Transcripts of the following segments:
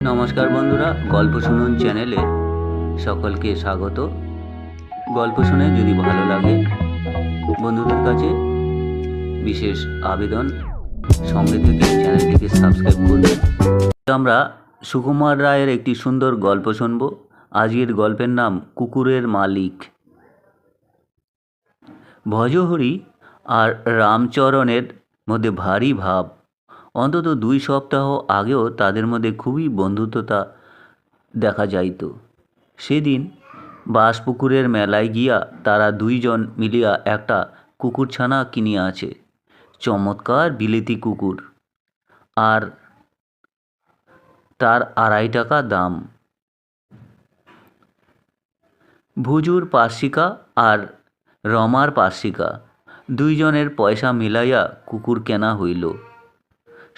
নমস্কার বন্ধুরা, গল্প শুনুন চ্যানেলে সকলকে স্বাগত। গল্প শুনে যদি ভালো লাগে বন্ধুদের কাছে বিশেষ আবেদন, সঙ্গে থেকে চ্যানেলটিকে সাবস্ক্রাইব করবেন। আমরা সুকুমার রায়ের একটি সুন্দর গল্প শুনব। আজকের গল্পের নাম কুকুরের মালিক। ভজহরি আর রামচরণের মধ্যে ভারী ভাব। অন্তত 2 সপ্তাহ আগেও তাদের মধ্যে খুবই বন্ধুত্বতা দেখা যাইত। সেদিন বাঁশপুকুরের মেলায় গিয়া তারা 2 জন মিলিয়া একটা কুকুরছানা কিনিয়াছে। চমৎকার বিলেতি কুকুর, আর তার 2.5 টাকা দাম। ভুজুর পার্শ্বিকা আর রমার পার্শ্বিকা, 2 জনের পয়সা মিলাইয়া কুকুর কেনা হইল।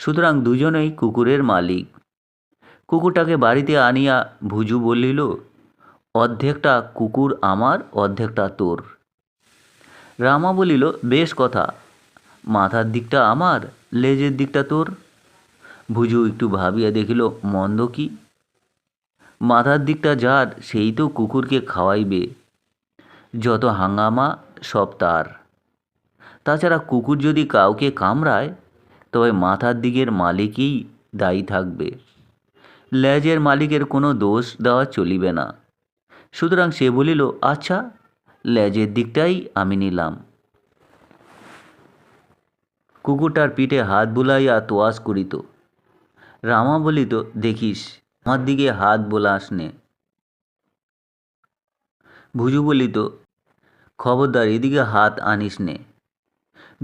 সুতরাং 2 জনেই কুকুরের মালিক। কুকুরটাকে বাড়িতে আনিয়া ভুজু বলিল, অর্ধেকটা কুকুর আমার, অর্ধেকটা তোর। রামা বলিল, বেশ কথা, মাথার দিকটা আমার, লেজের দিকটা তোর। ভুজু একটু ভাবিয়া দেখিল, মন্দ কি? মাথার দিকটা যার, সেই তো কুকুরকে খাওয়াইবে। যত হাঙ্গামা সব তার। তাছাড়া কুকুর যদি কাউকে কামড়ায় তবে মাথার দিকের মালিকই দায়ী থাকবে। লেজের মালিকের কোনো দোষ দেওয়া চলিবে না। সুতরাং সে বলিল, আচ্ছা, লেজের দিকটাই আমি নিলাম। কুকুরটার পিঠে হাত বুলাইয়া তোয়াজ করিত। রামা বলিত, দেখিস আমার দিকে হাত বোলাস নে। ভুজু বলিত, খবরদার এদিকে হাত আনিস নে।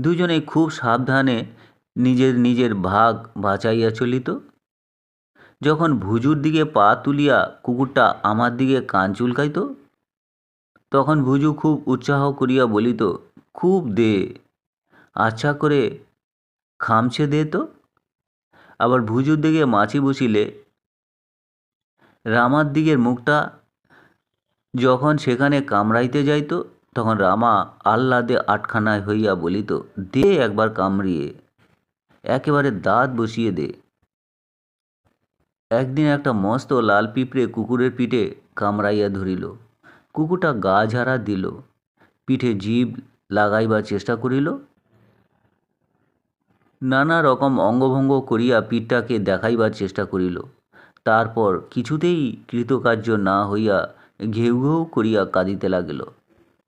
দুজনে খুব সাবধানে নিজের নিজের ভাগ বাঁচাইয়া চলিত। যখন ভুজুর দিকে পা তুলিয়া কুকুরটা আমার দিকে কান চুলকাইত, তখন ভুজু খুব উৎসাহ করিয়া বলিত, খুব দে, আচ্ছা করে খামছে দে তো। আবার ভুজুর দিকে মাছি বসিলে রামার দিকের মুখটা যখন সেখানে কামড়াইতে যাইত, তখন রামা আহ্লাদে আটখানায় হইয়া বলিত, দে একবার কামড়িয়ে, একেবারে দাঁত বসিয়ে দে। একদিন একটা মস্ত লাল পিঁপড়ে কুকুরের পিঠে কামড়াইয়া ধরিল। কুকুরটা গা ঝাড়া দিল, পিঠে জিভ লাগাইবার চেষ্টা করিল, নানা রকম অঙ্গভঙ্গ করিয়া পিঠটাকে দেখাইবার চেষ্টা করিল। তারপর কিছুতেই কৃতকার্য না হইয়া ঘেউ ঘেউ করিয়া কাঁদিতে লাগিল।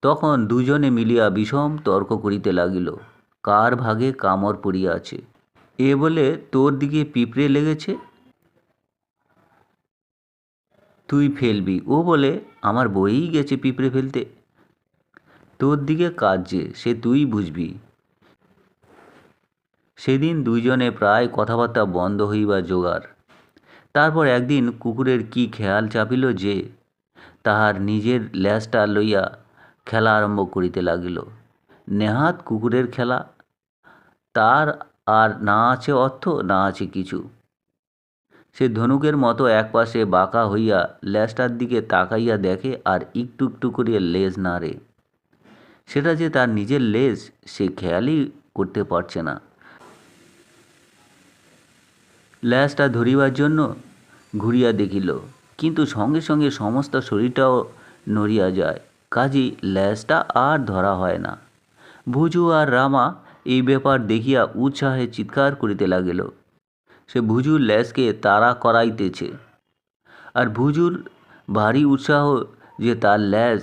তখন 2 জনে মিলিয়া বিষম তর্ক করিতে লাগিল, কার ভাগে কামড় পড়িয়াছে। এ বলে, তোর দিকে পিঁপড়ে লেগেছে, তুই ফেলবি। ও বলে, আমার বইই গেছে পিঁপড়ে ফেলতে। তোর দিকে কাজে, সে তুই বুঝবি। সেদিন 2 জনে প্রায় কথাবার্তা বন্ধ হইবার জোগাড়। তারপর একদিন কুকুরের কি খেয়াল চাপিল যে তাহার নিজের ল্যাজটা লইয়া খেলা আরম্ভ করিতে লাগিল। নেহাত কুকুরের খেলা, তার আর না আছে অর্থ, না আছে কিছু। সে ধনুকের মতো একপাশে বাঁকা হইয়া ল্যাজটার দিকে তাকাইয়া দেখে, আর একটু একটু করিয়া লেজ নাড়ে। সেটা যে তার নিজের লেজ সে খেয়ালই করতে পারছে না। ল্যাজটা ধরিবার জন্য ঘুরিয়া দেখিল, কিন্তু সঙ্গে সঙ্গে সমস্ত শরীরটাও নড়িয়া যায়, কাজেই ল্যাজটা আর ধরা হয় না। ভুজু আর রামা এই ব্যাপার দেখিয়া উৎসাহে চিৎকার করিতে লাগিল। সে ভুজুর ল্যাজকে তাড়া করাইতেছে, আর ভুজুর ভারী উৎসাহ যে তার ল্যাজ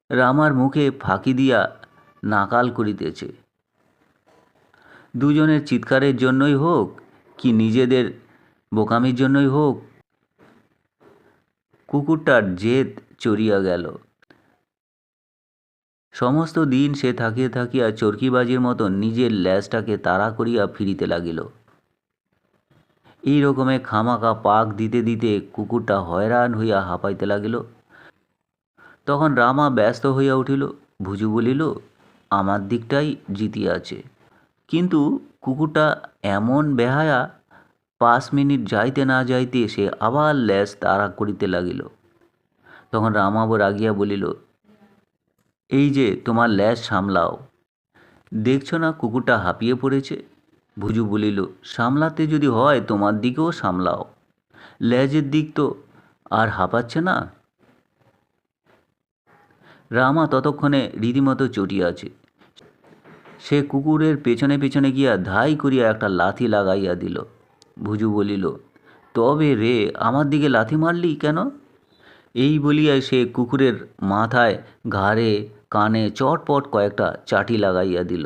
রামার মুখে ফাঁকি দিয়া নাকাল করিতেছে। 2 জনের চিৎকারের জন্যই হোক কি নিজেদের বোকামির জন্যই হোক, কুকুরটার জেদ চড়িয়া গেল। সমস্ত দিন সে থাকিয়া থাকিয়া চরকিবাজির মতো নিজের ল্যাজটাকে তাড়া করিয়া ফিরিতে লাগিল। এই রকমে খামাকা পাক দিতে দিতে কুকুরটা হয়রান হইয়া হাঁপাইতে লাগিল। তখন রামা ব্যস্ত হইয়া উঠিল। ভুজু বলিল, আমার দিকটাই জিতিয়াছে। কিন্তু কুকুরটা এমন বেহায়া, 5 মিনিট যাইতে না যাইতে সে আবার ল্যাজ তাড়া করিতে লাগিল। তখন রামা রাগিয়া বলিল, এই যে তোমার ল্যাজ সামলাও, দেখছো না কুকুরটা হাঁপিয়ে পড়েছে। ভুজু বলিল, সামলাতে যদি হয় তোমার দিকেও সামলাও, লেজের দিক তো আর হাঁপাচ্ছে না। রামা ততক্ষণে রীতিমতো চটিয়া আছে। সে কুকুরের পেছনে পেছনে গিয়া ধাই করিয়া একটা লাথি লাগাইয়া দিল। ভুজু বলিল, তবে রে, আমার দিকে লাথি মারলি কেন? এই বলিয়া সে কুকুরের মাথায়, ঘাড়ে, কানে চটপট কয়েকটা চাটি লাগাইয়া দিল।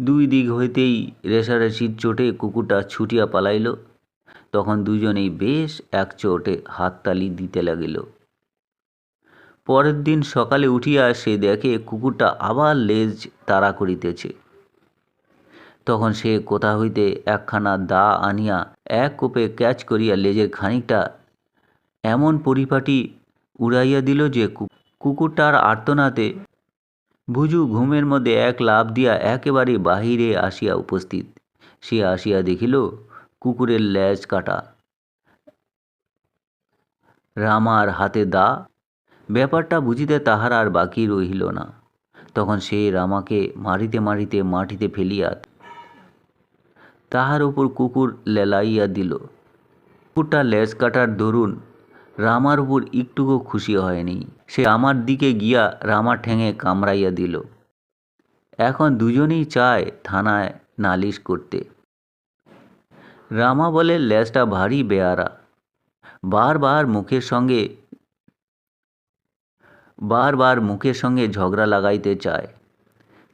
দুই দিক হইতেই রেশারেশির চোটে কুকুরটা ছুটিয়া পালাইল। তখন দুজনেই বেশ এক চোটে হাততালি দিতে লাগিল। পরের দিন সকালে উঠিয়া সে দেখে কুকুরটা আবার লেজ তাড়া করিতেছে। তখন সে কোথা হইতে একখানা দা আনিয়া এক কোপে ক্যাচ করিয়া লেজের খানিকটা এমন পরিপাটি উড়াইয়া দিল যে কুকুরটার আর্তনাদে ভুজু ঘুমের মধ্যে এক লাফ দিয়া একেবারে বাহিরে আসিয়া উপস্থিত। সে আসিয়া দেখিল কুকুরের লেজ কাটা, রামার হাতে দা। ব্যাপারটা বুঝিতে তাহার আর বাকি রহিল না। তখন সে রামাকে মারিতে মারিতে মাটিতে ফেলিয়া তাহার উপর কুকুর লেলাইয়া দিল। কুকুরটা লেজ কাটার দরুন রামার উপর একটুকু খুশি হয়নি। সে রামার দিকে গিয়া রামার ঠ্যাঙে কামড়াইয়া দিল। এখন দুজনেই চায় থানায় নালিশ করতে। রামা বলে লেজটা ভারী বেয়ারা, বারবার মুখের সঙ্গে ঝগড়া লাগাইতে চায়,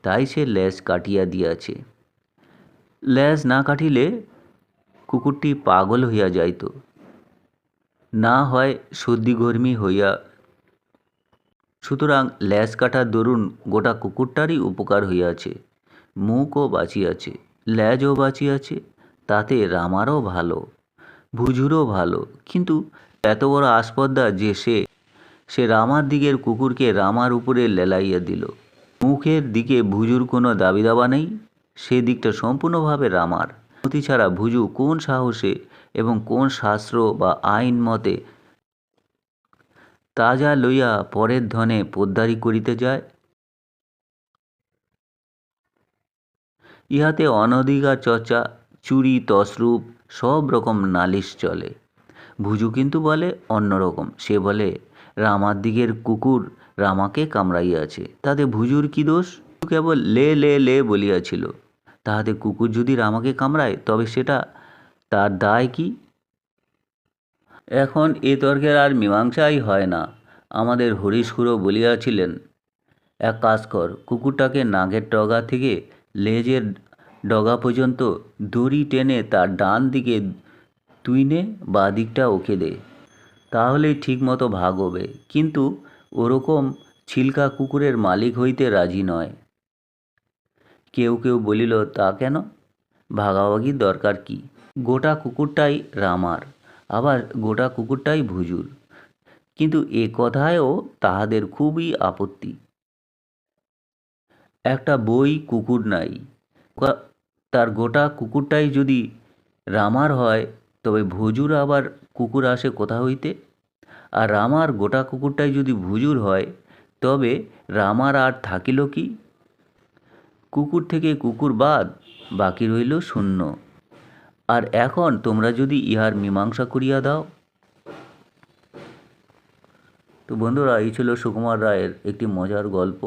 তাই সে লেজ কাটিয়া দিয়াছে। লেজ না কাটিলে কুকুরটি পাগল হইয়া যাইত, না হয় সর্দি গরমি হইয়া। সুতরাং লেজ কাটার দরুন গোটা কুকুরটারই উপকার হইয়াছে। মুখও বাঁচিয়াছে, লেজও বাঁচিয়াছে, তাতে রামারও ভালো, ভুজুরও ভালো। কিন্তু এত বড় আসপদ্দা যে সে রামার দিকের কুকুরকে রামার উপরে লেলাইয়া দিল। মুখের দিকে ভুজুর কোনো দাবি দাবা নেই, সে দিকটা সম্পূর্ণভাবে রামার। নতি ছাড়া ভুজু কোন সাহসে এবং কোন শাস্ত্র বা আইন মতে তাজা লইয়া পরের ধনে পোদ্দারি করিতে যায়? ইহাতে অনধিকার চর্চা, চুরি, তসরূপ সব রকম নালিশ চলে। ভুজু কিন্তু বলে অন্যরকম। সে বলে রামার দিকের কুকুর রামাকে কামড়াইয়াছে, তাতে ভুজুর কি দোষ? কেবল লে লে লে বলিয়াছিল, তাহাতে কুকুর যদি রামাকে কামড়ায় তবে সেটা তার দায় কি? এখন এ তর্কের আর মীমাংসাই হয় না। আমাদের হরিশ খুড়ো বলিয়াছিলেন, এক কাজ কর, কুকুরটাকে নাকের ডগা থেকে লেজের ডগা পর্যন্ত দড়ি টেনে তার ডান দিকে তুই নে, বাঁ দিকটা ওকে দে, তাহলেই ঠিক মতো ভাগ হবে। কিন্তু ওরকম ছিলকা কুকুরের মালিক হইতে রাজি নয়। কেউ কেউ বলিল, তা কেন? ভাগাভাগির দরকার কি? গোটা কুকুরটাই রামার, আবার গোটা কুকুরটাই ভুজুর। কিন্তু এ কথায়ও তাহাদের খুবই আপত্তি। একটা বই কুকুর নাই, তার গোটা কুকুরটাই যদি রামার হয় তবে ভুজুর আবার কুকুর আসে কোথা হইতে? আর রামার গোটা কুকুরটাই যদি ভুজুর হয় তবে রামার আর থাকিল কি? কুকুর থেকে কুকুর বাদ বাকি রইল শূন্য। আর এখন তোমরা যদি ইহার মীমাংসা করিয়া দাও। তো বন্ধুরা, এই ছিল সুকুমার রায়ের একটি মজার গল্প।